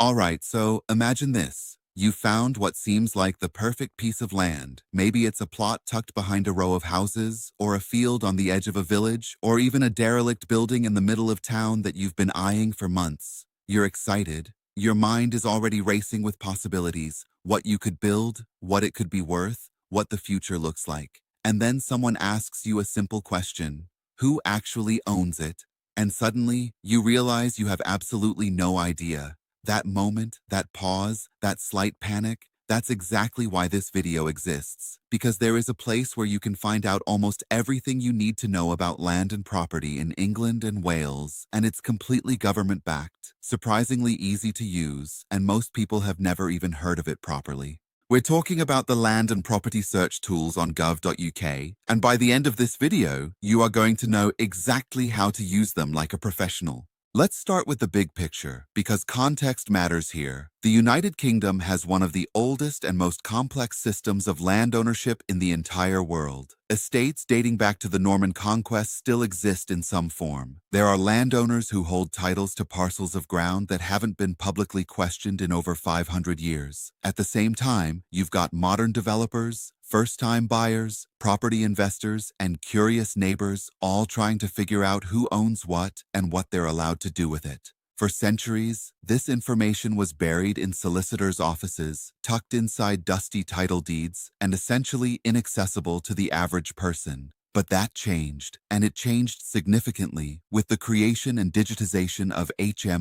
Alright, so imagine this. You found what seems like the perfect piece of land. Maybe it's a plot tucked behind a row of houses, or a field on the edge of a village, or even a derelict building in the middle of town that you've been eyeing for months. You're excited. Your mind is already racing with possibilities. What you could build, what it could be worth, what the future looks like. And then someone asks you a simple question. Who actually owns it? And suddenly, you realize you have absolutely no idea. That moment, that pause, that slight panic, that's exactly why this video exists. Because there is a place where you can find out almost everything you need to know about land and property in England and Wales, and it's completely government-backed, surprisingly easy to use, and most people have never even heard of it properly. We're talking about the land and property search tools on gov.uk, and by the end of this video, you are going to know exactly how to use them like a professional. Let's start with the big picture, because context matters here. The United Kingdom has one of the oldest and most complex systems of land ownership in the entire world. Estates dating back to the Norman conquest still exist in some form. There are landowners who hold titles to parcels of ground that haven't been publicly questioned in over 500 years. At the same time, you've got modern developers, first-time buyers, property investors, and curious neighbors all trying to figure out who owns what and what they're allowed to do with it. For centuries, this information was buried in solicitors' offices, tucked inside dusty title deeds, and essentially inaccessible to the average person. But that changed, and it changed significantly with the creation and digitization of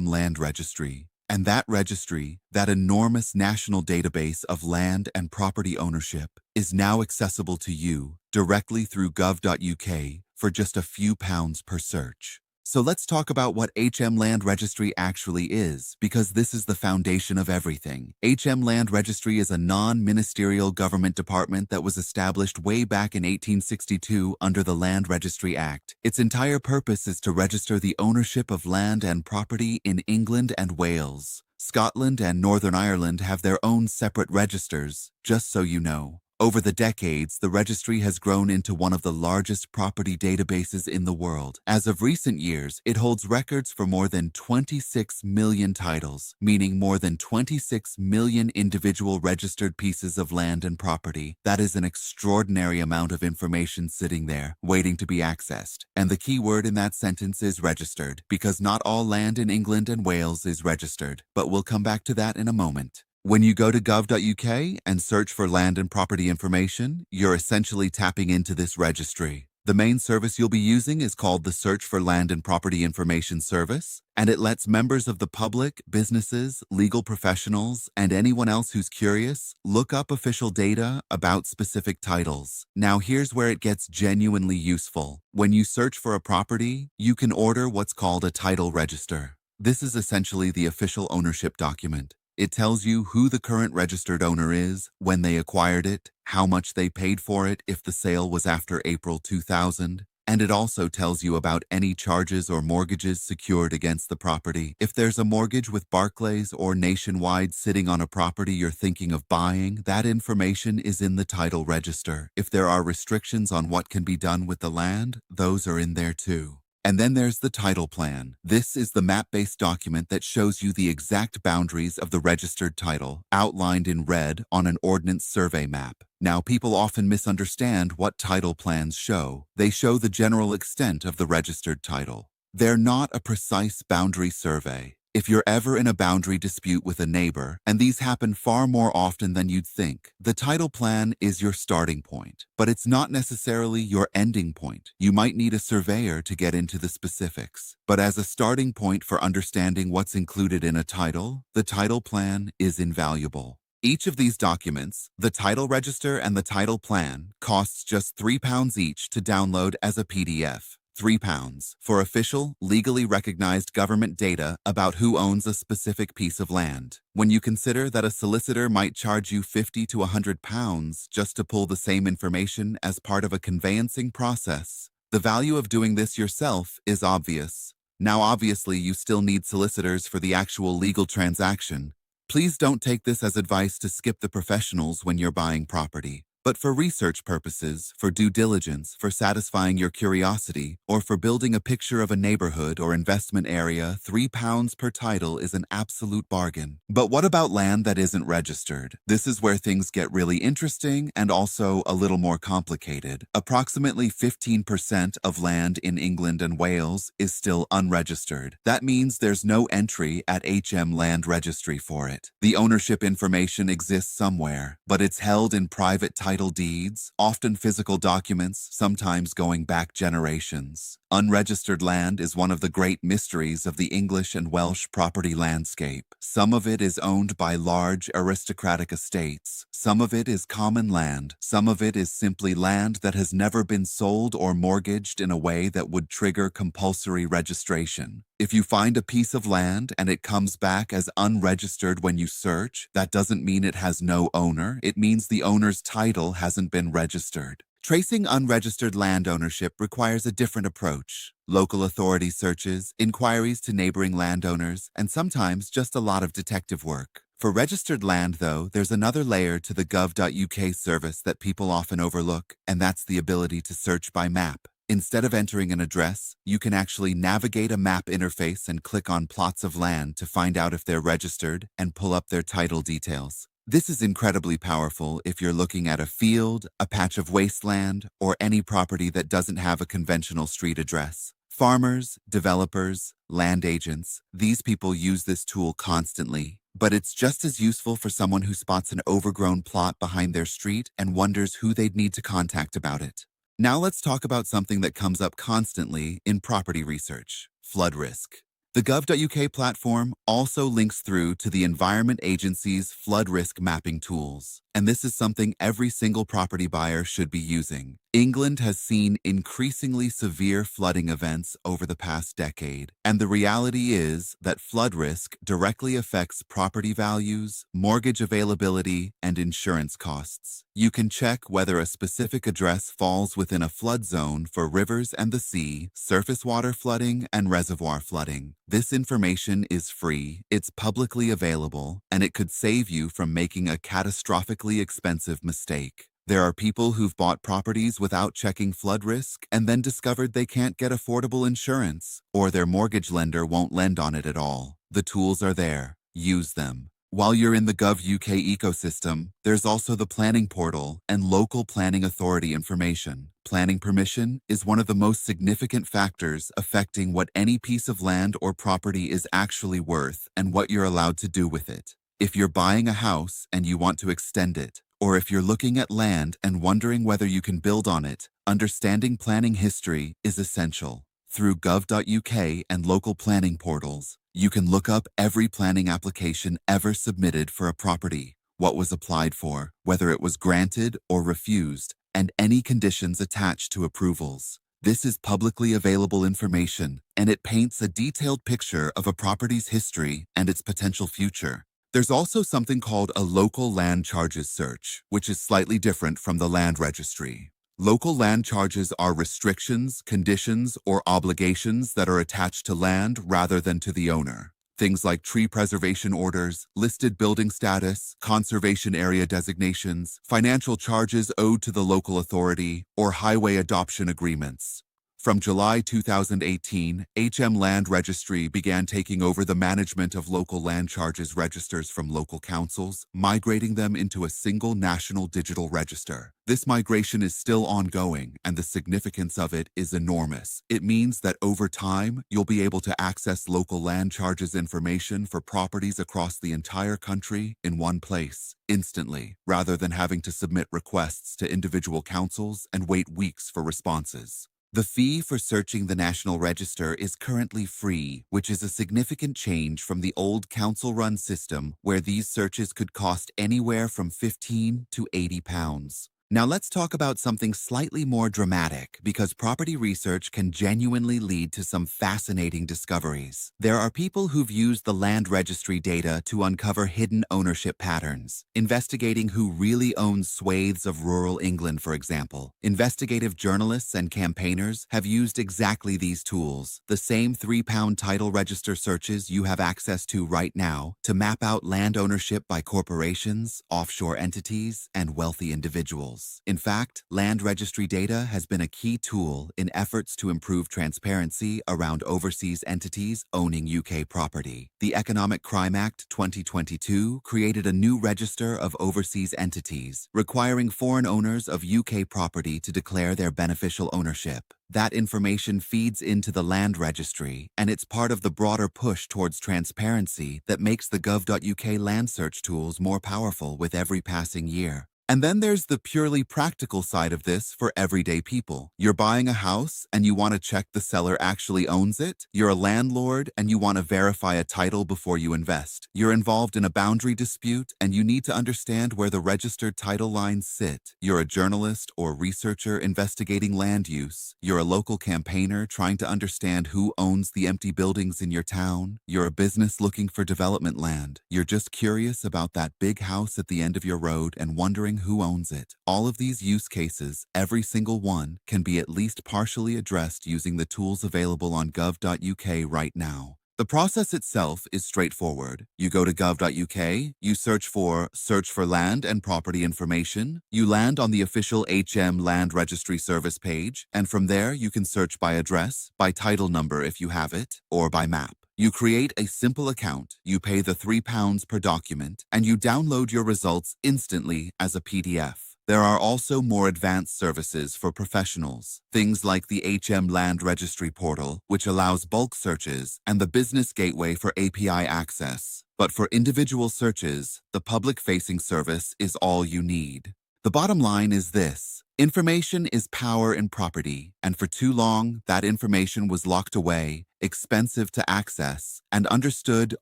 Land Registry. And that registry, that enormous national database of land and property ownership, is now accessible to you directly through gov.uk for just a few pounds per search. So let's talk about what Land Registry actually is, because this is the foundation of everything. Land Registry is a non-ministerial government department that was established way back in 1862 under the Land Registry Act. Its entire purpose is to register the ownership of land and property in England and Wales. Scotland and Northern Ireland have their own separate registers, just so you know. Over the decades, the registry has grown into one of the largest property databases in the world. As of recent years, it holds records for more than 26 million titles, meaning more than 26 million individual registered pieces of land and property. That is an extraordinary amount of information sitting there, waiting to be accessed. And the key word in that sentence is registered, because not all land in England and Wales is registered. But we'll come back to that in a moment. When you go to gov.uk and search for land and property information, you're essentially tapping into this registry. The main service you'll be using is called the Search for Land and Property Information Service, and it lets members of the public, businesses, legal professionals, and anyone else who's curious look up official data about specific titles. Now here's where it gets genuinely useful. When you search for a property, you can order what's called a title register. This is essentially the official ownership document. It tells you who the current registered owner is, when they acquired it, how much they paid for it if the sale was after April 2000, and it also tells you about any charges or mortgages secured against the property. If there's a mortgage with Barclays or Nationwide sitting on a property you're thinking of buying, that information is in the title register. If there are restrictions on what can be done with the land, those are in there too. And then there's the title plan. This is the map-based document that shows you the exact boundaries of the registered title, outlined in red on an ordnance survey map. Now, people often misunderstand what title plans show. They show the general extent of the registered title. They're not a precise boundary survey. If you're ever in a boundary dispute with a neighbor, and these happen far more often than you'd think, the title plan is your starting point, but it's not necessarily your ending point. You might need a surveyor to get into the specifics, but as a starting point for understanding what's included in a title, the title plan is invaluable. Each of these documents, the title register and the title plan, costs just £3 each to download as a PDF. £3 for official, legally recognized government data about who owns a specific piece of land. When you consider that a solicitor might charge you £50 to £100 just to pull the same information as part of a conveyancing process, the value of doing this yourself is obvious. Now, obviously, you still need solicitors for the actual legal transaction. Please don't take this as advice to skip the professionals when you're buying property. But for research purposes, for due diligence, for satisfying your curiosity, or for building a picture of a neighborhood or investment area, £3 per title is an absolute bargain. But what about land that isn't registered? This is where things get really interesting and also a little more complicated. Approximately 15% of land in England and Wales is still unregistered. That means there's no entry at HM Land Registry for it. The ownership information exists somewhere, but it's held in private title deeds, often physical documents, sometimes going back generations. Unregistered land is one of the great mysteries of the English and Welsh property landscape. Some of it is owned by large aristocratic estates. Some of it is common land. Some of it is simply land that has never been sold or mortgaged in a way that would trigger compulsory registration. If you find a piece of land and it comes back as unregistered when you search, that doesn't mean it has no owner. It means the owner's title hasn't been registered. Tracing unregistered land ownership requires a different approach. Local authority searches, inquiries to neighboring landowners, and sometimes just a lot of detective work. For registered land, though, there's another layer to the gov.uk service that people often overlook, and that's the ability to search by map. Instead of entering an address, you can actually navigate a map interface and click on plots of land to find out if they're registered and pull up their title details. This is incredibly powerful if you're looking at a field, a patch of wasteland, or any property that doesn't have a conventional street address. Farmers, developers, land agents, these people use this tool constantly. But it's just as useful for someone who spots an overgrown plot behind their street and wonders who they'd need to contact about it. Now let's talk about something that comes up constantly in property research: flood risk. The gov.uk platform also links through to the Environment Agency's flood risk mapping tools, and this is something every single property buyer should be using. England has seen increasingly severe flooding events over the past decade, and the reality is that flood risk directly affects property values, mortgage availability, and insurance costs. You can check whether a specific address falls within a flood zone for rivers and the sea, surface water flooding, and reservoir flooding. This information is free, it's publicly available, and it could save you from making a catastrophically expensive mistake. There are people who've bought properties without checking flood risk and then discovered they can't get affordable insurance, or their mortgage lender won't lend on it at all. The tools are there. Use them. While you're in the Gov.uk ecosystem, there's also the planning portal and local planning authority information. Planning permission is one of the most significant factors affecting what any piece of land or property is actually worth and what you're allowed to do with it. If you're buying a house and you want to extend it, or if you're looking at land and wondering whether you can build on it, understanding planning history is essential. Through gov.uk and local planning portals, you can look up every planning application ever submitted for a property, what was applied for, whether it was granted or refused, and any conditions attached to approvals. This is publicly available information, and it paints a detailed picture of a property's history and its potential future. There's also something called a local land charges search, which is slightly different from the land registry. Local land charges are restrictions, conditions, or obligations that are attached to land rather than to the owner. Things like tree preservation orders, listed building status, conservation area designations, financial charges owed to the local authority, or highway adoption agreements. From July 2018, HM Land Registry began taking over the management of local land charges registers from local councils, migrating them into a single national digital register. This migration is still ongoing, and the significance of it is enormous. It means that over time, you'll be able to access local land charges information for properties across the entire country in one place, instantly, rather than having to submit requests to individual councils and wait weeks for responses. The fee for searching the National Register is currently free, which is a significant change from the old council-run system where these searches could cost anywhere from £15 to £80. Now let's talk about something slightly more dramatic, because property research can genuinely lead to some fascinating discoveries. There are people who've used the land registry data to uncover hidden ownership patterns, investigating who really owns swathes of rural England, for example. Investigative journalists and campaigners have used exactly these tools, the same £3 title register searches you have access to right now, to map out land ownership by corporations, offshore entities, and wealthy individuals. rules. In fact, land registry data has been a key tool in efforts to improve transparency around overseas entities owning UK property. The Economic Crime Act 2022 created a new register of overseas entities, requiring foreign owners of UK property to declare their beneficial ownership. That information feeds into the land registry, and it's part of the broader push towards transparency that makes the gov.uk land search tools more powerful with every passing year. And then there's the purely practical side of this for everyday people. You're buying a house and you want to check the seller actually owns it. You're a landlord and you want to verify a title before you invest. You're involved in a boundary dispute and you need to understand where the registered title lines sit. You're a journalist or researcher investigating land use. You're a local campaigner trying to understand who owns the empty buildings in your town. You're a business looking for development land. You're just curious about that big house at the end of your road and wondering who owns it. All of these use cases, every single one, can be at least partially addressed using the tools available on gov.uk right now. The process itself is straightforward. You go to gov.uk, you search for land and property information, you land on the official HM Land Registry Service page, and from there you can search by address, by title number if you have it, or by map. You create a simple account, you pay the £3 per document, and you download your results instantly as a PDF. There are also more advanced services for professionals, things like the HM Land Registry portal, which allows bulk searches, and the Business Gateway for API access. But for individual searches, the public-facing service is all you need. The bottom line is this: information is power in property, and for too long, that information was locked away, expensive to access, and understood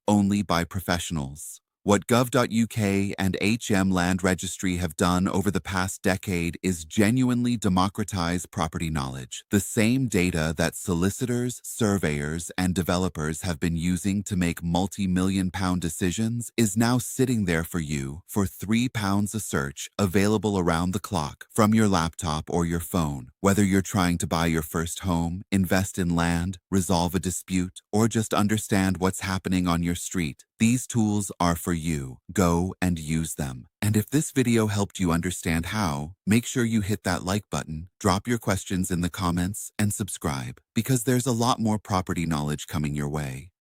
only by professionals. What gov.uk and HM Land Registry have done over the past decade is genuinely democratize property knowledge. The same data that solicitors, surveyors, and developers have been using to make multi-million-pound decisions is now sitting there for you for £3 a search, available around the clock from your laptop or your phone. Whether you're trying to buy your first home, invest in land, resolve a dispute, or just understand what's happening on your street, these tools are for you. Go and use them. And if this video helped you understand how, make sure you hit that like button, drop your questions in the comments, and subscribe, because there's a lot more property knowledge coming your way.